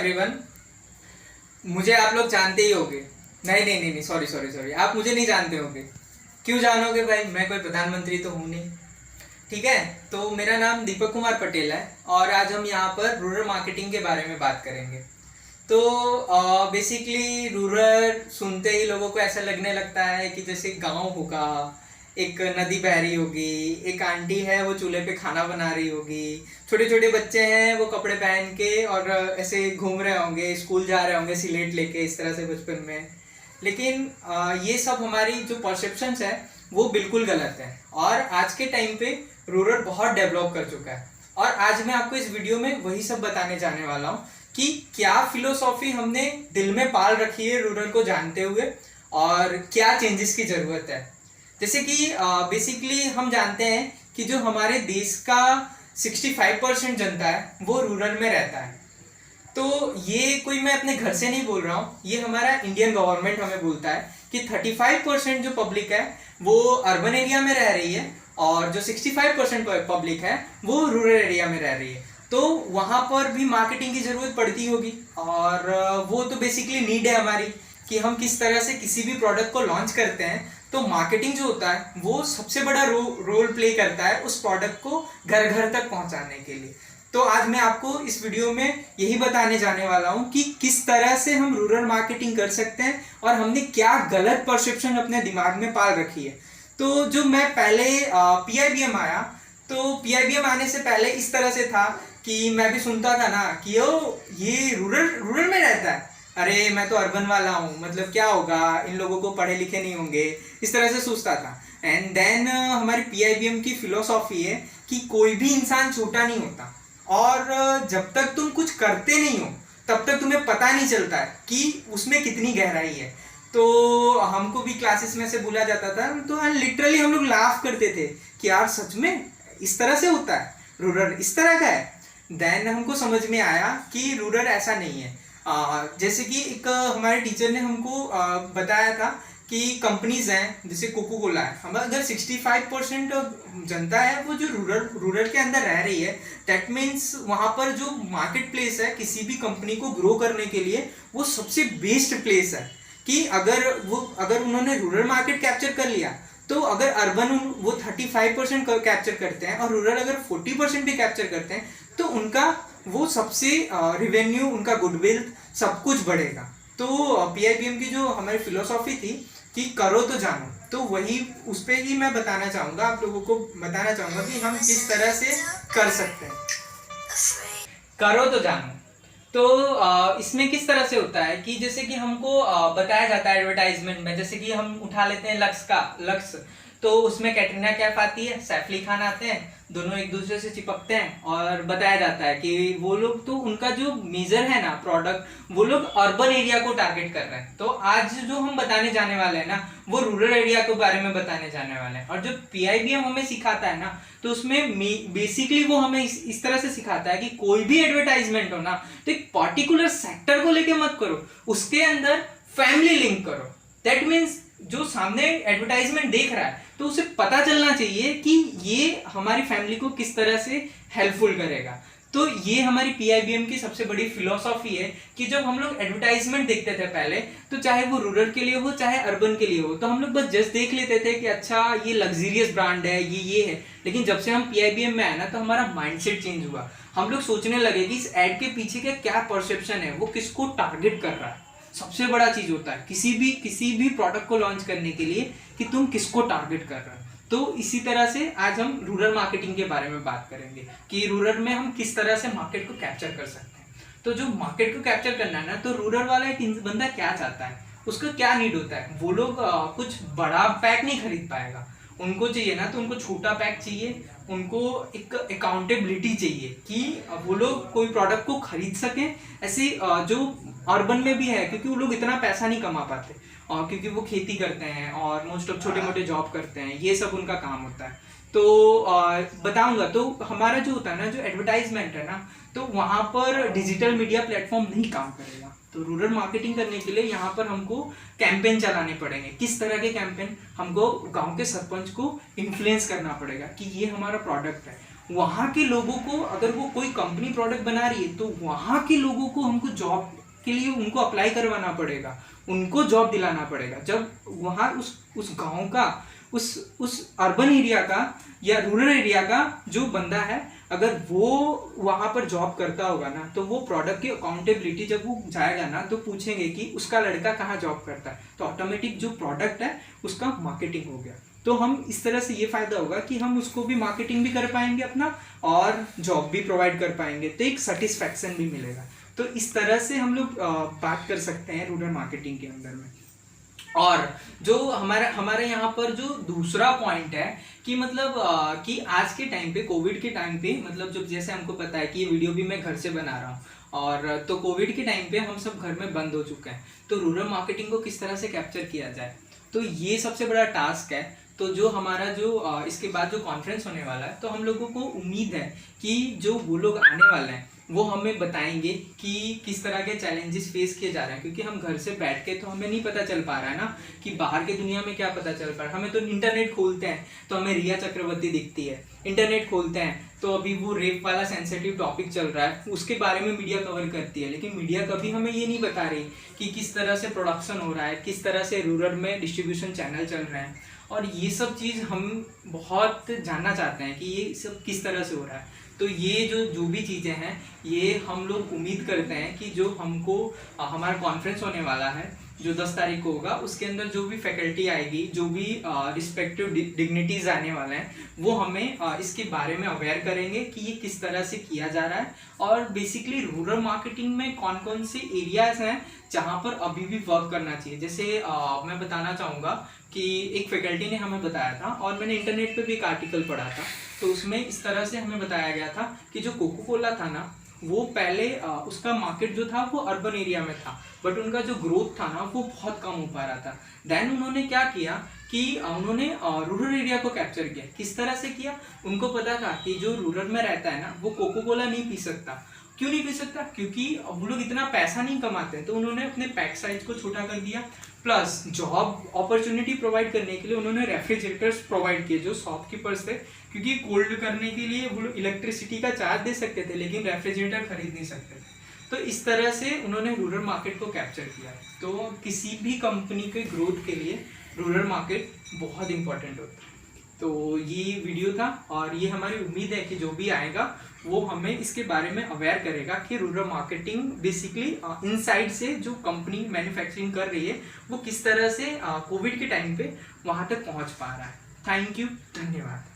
Everyone. मुझे आप लोग जानते ही होंगे। नहीं, सॉरी, आप मुझे नहीं जानते होंगे। क्यों जानोगे भाई, मैं कोई प्रधानमंत्री तो हूँ नहीं। ठीक है, तो मेरा नाम दीपक कुमार पटेल है और आज हम यहाँ पर रूरल मार्केटिंग के बारे में बात करेंगे। तो बेसिकली रूरल सुनते ही लोगों को ऐसा लगने लगता है कि जैसे गांव होगा, एक नदी बह रही होगी, एक आंटी है वो चूल्हे पे खाना बना रही होगी, छोटे छोटे बच्चे हैं वो कपड़े पहन के और ऐसे घूम रहे होंगे, स्कूल जा रहे होंगे सिलेट लेके, इस तरह से बचपन में। लेकिन ये सब हमारी जो परसेप्शंस है वो बिल्कुल गलत है और आज के टाइम पे रूरल बहुत डेवलप कर चुका है। और आज मैं आपको इस वीडियो में वही सब बताने जाने वाला हूँ कि क्या फिलोसॉफी हमने दिल में पाल रखी है रूरल को जानते हुए और क्या चेंजेस की ज़रूरत है। जैसे कि बेसिकली हम जानते हैं कि जो हमारे देश का 65% जनता है वो रूरल में रहता है। तो ये कोई मैं अपने घर से नहीं बोल रहा हूँ, ये हमारा इंडियन गवर्नमेंट हमें बोलता है कि 35% जो पब्लिक है वो अर्बन एरिया में रह रही है और जो 65% पब्लिक है वो रूरल एरिया में रह रही है। तो वहाँ पर भी मार्केटिंग की ज़रूरत पड़ती होगी और वो तो बेसिकली नीड है हमारी कि हम किस तरह से किसी भी प्रोडक्ट को लॉन्च करते हैं। तो मार्केटिंग जो होता है वो सबसे बड़ा रोल प्ले करता है उस प्रोडक्ट को घर घर तक पहुंचाने के लिए। तो आज मैं आपको इस वीडियो में यही बताने जाने वाला हूं कि किस तरह से हम रूरल मार्केटिंग कर सकते हैं और हमने क्या गलत परसेप्शन अपने दिमाग में पाल रखी है। तो जो मैं पहले PIBM आया, तो PIBM आने से पहले इस तरह से था कि मैं भी सुनता था ना कि ये रूरल में रहता है, अरे मैं तो अर्बन वाला हूँ, मतलब क्या होगा, इन लोगों को पढ़े लिखे नहीं होंगे, इस तरह से सोचता था। एंड देन हमारी PIBM की फिलोसॉफी है कि कोई भी इंसान छोटा नहीं होता और जब तक तुम कुछ करते नहीं हो तब तक तुम्हें पता नहीं चलता है कि उसमें कितनी गहराई है। तो हमको भी क्लासेस में से बोला जाता था, तो लिटरली हम लोग लाफ करते थे कि यार सच में इस तरह से होता है, रूरल इस तरह का है। देन हमको समझ में आया कि रूरल ऐसा नहीं है। जैसे कि एक हमारे टीचर ने हमको बताया था कि कंपनीज हैं जैसे कोको कोला है, हम अगर 65% जनता है वो जो रूरल के अंदर रह रही है, दैट मीन्स वहाँ पर जो मार्केट प्लेस है किसी भी कंपनी को ग्रो करने के लिए वो सबसे बेस्ट प्लेस है। कि अगर उन्होंने रूरल मार्केट कैप्चर कर लिया तो अगर अर्बन वो 35% कैप्चर करते हैं और रूरल अगर 40% भी कैप्चर करते हैं तो उनका वो सबसे रिवेन्यू, उनका गुडविल सब कुछ बढ़ेगा। तो PIBM की जो हमारी फिलोसॉफी थी कि करो तो जानो, तो वही उस पर ही मैं बताना चाहूँगा, आप लोगों को बताना चाहूँगा कि हम किस तरह से कर सकते हैं। करो तो जानो, तो इसमें किस तरह से होता है कि जैसे कि हमको बताया जाता है एडवर्टाइजमेंट में, जैसे कि हम उठा लेते हैं लक्स, तो उसमें कैटरीना कैफ आती है, सैफ अली खान आते हैं, दोनों एक दूसरे से चिपकते हैं और बताया जाता है कि वो लोग तो उनका जो मेजर है ना प्रोडक्ट, वो लोग अर्बन एरिया को टारगेट कर रहे हैं। तो आज जो हम बताने जाने वाले हैं ना वो रूरल एरिया के बारे में बताने जाने वाले हैं। और जो PIBM हमें सिखाता है ना, तो उसमें बेसिकली वो हमें इस तरह से सिखाता है कि कोई भी एडवर्टाइजमेंट हो ना तो एक पर्टिकुलर सेक्टर को लेके मत करो, उसके अंदर फैमिली लिंक करो। दैट मीन्स जो सामने एडवर्टाइजमेंट देख रहा है तो उसे पता चलना चाहिए कि ये हमारी फैमिली को किस तरह से हेल्पफुल करेगा। तो ये हमारी PIBM की सबसे बड़ी फिलोसॉफी है कि जब हम लोग एडवर्टाइजमेंट देखते थे पहले, तो चाहे वो रूरल के लिए हो चाहे अर्बन के लिए हो, तो हम लोग बस जस्ट देख लेते थे कि अच्छा ये लग्जरियस ब्रांड है, ये है। लेकिन जब से हम PIBM में आए ना तो हमारा माइंडसेट चेंज हुआ। हम लोग सोचने लगे कि इस एड के पीछे का क्या परसेप्शन है, वो किसको टारगेट कर रहा है। सबसे बड़ा चीज होता है किसी भी प्रोडक्ट को लॉन्च करने के लिए कि तुम किसको टारगेट कर रहे हो। तो इसी तरह से आज हम रूरल मार्केटिंग के बारे में बात करेंगे कि रूरल में हम किस तरह से मार्केट को कैप्चर कर सकते हैं। तो जो मार्केट को कैप्चर करना है ना, तो रूरल वाला एक बंदा क्या चाहता है, उसका क्या नीड होता है। वो लोग कुछ बड़ा पैक नहीं खरीद पाएगा, उनको चाहिए ना तो उनको छोटा पैक चाहिए, उनको एक अकाउंटेबिलिटी चाहिए कि वो लोग कोई प्रोडक्ट को खरीद सकें। ऐसे जो अर्बन में भी है, क्योंकि वो लोग इतना पैसा नहीं कमा पाते और क्योंकि वो खेती करते हैं और मोस्ट ऑफ छोटे मोटे जॉब करते हैं, ये सब उनका काम होता है। तो बताऊंगा, तो हमारा जो होता है ना, जो एडवर्टाइजमेंट है ना, तो वहाँ पर डिजिटल मीडिया प्लेटफॉर्म नहीं काम करेगा। तो रूरल मार्केटिंग करने के लिए यहाँ पर हमको कैंपेन चलाने पड़ेंगे। किस तरह के कैंपेन? हमको गांव के सरपंच को इन्फ्लुएंस करना पड़ेगा कि ये हमारा प्रोडक्ट है वहाँ के लोगों को, अगर वो कोई कंपनी प्रोडक्ट बना रही है तो वहाँ के लोगों को हमको जॉब के लिए उनको अप्लाई करवाना पड़ेगा, उनको जॉब दिलाना पड़ेगा। जब वहाँ उस गांव का, उस अर्बन एरिया का या रूरल एरिया का जो बंदा है, अगर वो वहाँ पर जॉब करता होगा ना, तो वो प्रोडक्ट की अकाउंटेबिलिटी जब वो जाएगा ना तो पूछेंगे कि उसका लड़का कहाँ जॉब करता है, तो ऑटोमेटिक जो प्रोडक्ट है उसका मार्केटिंग हो गया। तो हम इस तरह से ये फायदा होगा कि हम उसको भी मार्केटिंग भी कर पाएंगे अपना और जॉब भी प्रोवाइड कर पाएंगे, तो एक सेटिस्फैक्शन भी मिलेगा। तो इस तरह से हम लोग बात कर सकते हैं रूरल मार्केटिंग के अंदर में। और जो हमारे यहाँ पर जो दूसरा पॉइंट है कि मतलब कि आज के टाइम पे, कोविड के टाइम पे, मतलब जो जैसे हमको पता है कि ये वीडियो भी मैं घर से बना रहा हूँ, और तो कोविड के टाइम पे हम सब घर में बंद हो चुके हैं, तो रूरल मार्केटिंग को किस तरह से कैप्चर किया जाए, तो ये सबसे बड़ा टास्क है। तो जो हमारा जो इसके बाद जो कॉन्फ्रेंस होने वाला है, तो हम लोगों को उम्मीद है कि जो वो लोग आने वाले हैं वो हमें बताएंगे कि किस तरह के चैलेंजेस फेस किए जा रहे हैं, क्योंकि हम घर से बैठ के तो हमें नहीं पता चल पा रहा है ना कि बाहर के दुनिया में क्या पता चल पा रहा है। हमें तो इंटरनेट खोलते हैं तो हमें रिया चक्रवर्ती दिखती है, इंटरनेट खोलते हैं तो अभी वो रेप वाला सेंसिटिव टॉपिक चल रहा है, उसके बारे में मीडिया कवर करती है, लेकिन मीडिया कभी हमें ये नहीं बता रही कि किस तरह से प्रोडक्शन हो रहा है, किस तरह से रूरल में डिस्ट्रीब्यूशन चैनल चल रहे हैं, और ये सब चीज़ हम बहुत जानना चाहते हैं कि ये सब किस तरह से हो रहा है। तो ये जो भी चीज़ें हैं, ये हम लोग उम्मीद करते हैं कि जो हमको हमारा कॉन्फ्रेंस होने वाला है जो 10 तारीख को होगा, उसके अंदर जो भी फैकल्टी आएगी, जो भी रिस्पेक्टिव डिग्निटीज़ आने वाले हैं, वो हमें इसके बारे में अवेयर करेंगे कि ये किस तरह से किया जा रहा है, और बेसिकली रूरल मार्केटिंग में कौन कौन से एरियाज हैं जहाँ पर अभी भी वर्क करना चाहिए। जैसे मैं बताना चाहूँगा कि एक फैकल्टी ने हमें बताया था, और मैंने इंटरनेट पे भी एक आर्टिकल पढ़ा था, तो उसमें इस तरह से हमें बताया गया था कि जो कोको कोला था ना, वो पहले उसका मार्केट जो था वो अर्बन एरिया में था, बट उनका जो ग्रोथ था ना वो बहुत कम हो पा रहा था। देन उन्होंने क्या किया कि उन्होंने रूरल एरिया को कैप्चर किया। किस तरह से किया? उनको पता था कि जो रूरल में रहता है ना वो कोको कोला नहीं पी सकता। क्यों नहीं पी सकता? क्योंकि वो लोग इतना पैसा नहीं कमाते, तो उन्होंने अपने पैक साइज को छोटा कर दिया, प्लस जॉब अपॉर्चुनिटी प्रोवाइड करने के लिए उन्होंने रेफ्रिजरेटर्स प्रोवाइड किए जो शॉपकीपर्स थे, क्योंकि कोल्ड करने के लिए वो लोग इलेक्ट्रिसिटी का चार्ज दे सकते थे लेकिन रेफ्रिजरेटर खरीद नहीं सकते थे। तो इस तरह से उन्होंने रूरल मार्केट को कैप्चर किया। तो किसी भी कंपनी के ग्रोथ के लिए रूरल मार्केट बहुत इंपॉर्टेंट होता है। तो ये वीडियो था, और ये हमारी उम्मीद है कि जो भी आएगा वो हमें इसके बारे में अवेयर करेगा कि रूरल मार्केटिंग बेसिकली इनसाइड से जो कंपनी मैन्युफैक्चरिंग कर रही है वो किस तरह से कोविड के टाइम पे वहाँ तक पहुँच पा रहा है। थैंक यू, धन्यवाद।